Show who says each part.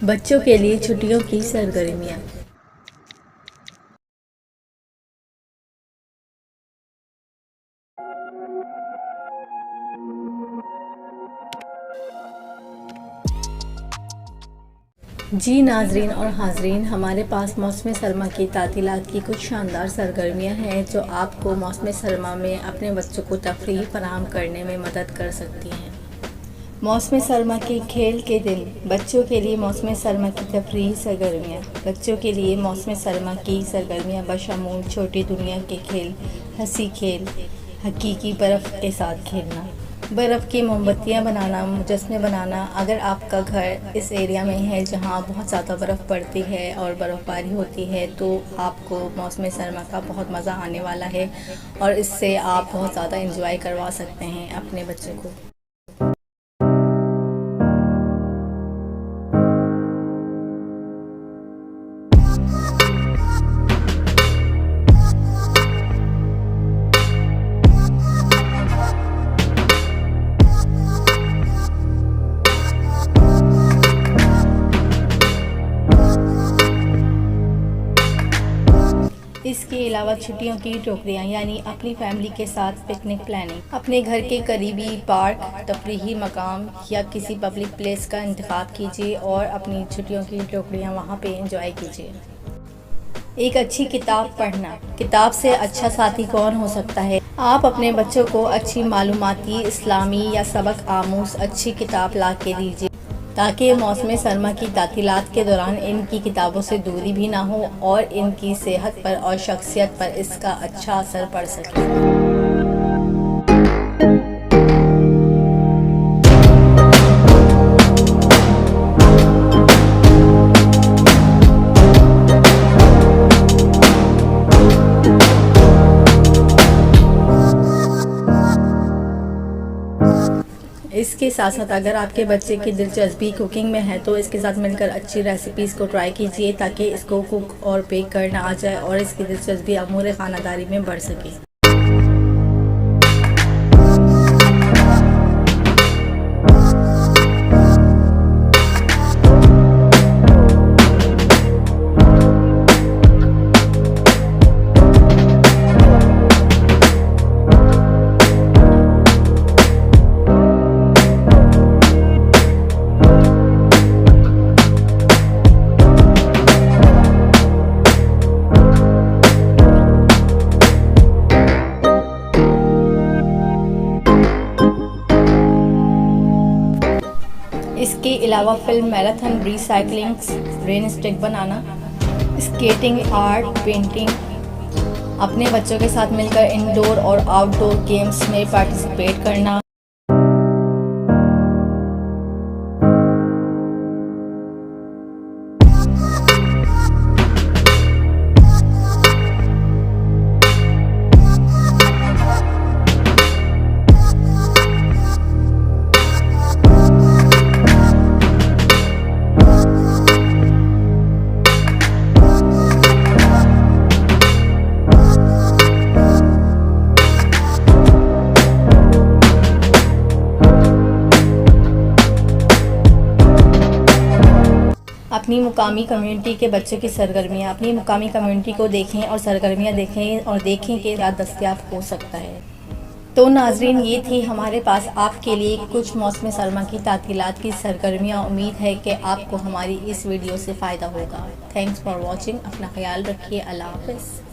Speaker 1: बच्चों के लिए छुट्टियों की सरगर्मियाँ। जी नाजरीन और हाजरीन, हमारे पास मौसम सरमा की तातीलात की कुछ शानदार सरगर्मियाँ हैं जो आपको मौसम सरमा में अपने बच्चों को तफरीह फराहम करने में मदद कर सकती हैं। मौसम सरमा के खेल के दिन। बच्चों के लिए मौसम सरमा की तफरीही सरगर्मियाँ। बच्चों के लिए मौसम सरमा की सरगर्मियाँ बशमूल छोटी दुनिया के खेल, हंसी खेल, हकीकी बर्फ़ के साथ खेलना, बर्फ़ की मोमबत्तियाँ बनाना, मुजस्मे बनाना। अगर आपका घर इस एरिया में है जहाँ बहुत ज़्यादा बर्फ़ पड़ती है और बर्फ़बारी होती है तो आपको मौसम सरमा का बहुत मज़ा आने वाला है और इससे आप बहुत ज़्यादा इंजॉय करवा सकते हैं अपने बच्चे को। इसके अलावा छुट्टियों की टोकरियाँ यानी अपनी फैमिली के साथ पिकनिक प्लानिंग। अपने घर के करीबी पार्क, तफरीही मकाम या किसी पब्लिक प्लेस का इंतखाब कीजिए और अपनी छुट्टियों की टोकरियाँ वहाँ पे एंजॉय कीजिए। एक अच्छी किताब पढ़ना। किताब से अच्छा साथी कौन हो सकता है। आप अपने बच्चों को अच्छी मालूमाती, इस्लामी या सबक आमूज़ अच्छी किताब ला के दीजिए ताकि मौसम सरमा की तातीलात के दौरान इनकी किताबों से दूरी भी ना हो और इनकी सेहत पर और शख्सियत पर इसका अच्छा असर पड़ सके। इसके साथ साथ अगर आपके बच्चे की दिलचस्पी कुकिंग में है तो इसके साथ मिलकर अच्छी रेसिपीज़ को ट्राई कीजिए ताकि इसको कुक और बेक करना आ जाए और इसकी दिलचस्पी अमूर खानादारी में बढ़ सके। इसके अलावा film marathon, recycling, rain stick बनाना, स्केटिंग, आर्ट, पेंटिंग। अपने बच्चों के साथ मिलकर इंडोर और आउटडोर गेम्स में पार्टिसिपेट करना। अपनी मुकामी कम्युनिटी के बच्चों की सरगर्मियाँ। अपनी मुकामी कम्युनिटी को देखें और सरगर्मियाँ देखें और देखें कि क्या दस्तयाब हो सकता है। तो नाजरीन, ये थी हमारे पास आपके लिए कुछ मौसम सरमा की तातीलात की सरगर्मियाँ। उम्मीद है कि आपको हमारी इस वीडियो से फ़ायदा होगा। Thanks for watching. अपना ख्याल रखिए। अल्लाह हाफ़िज़।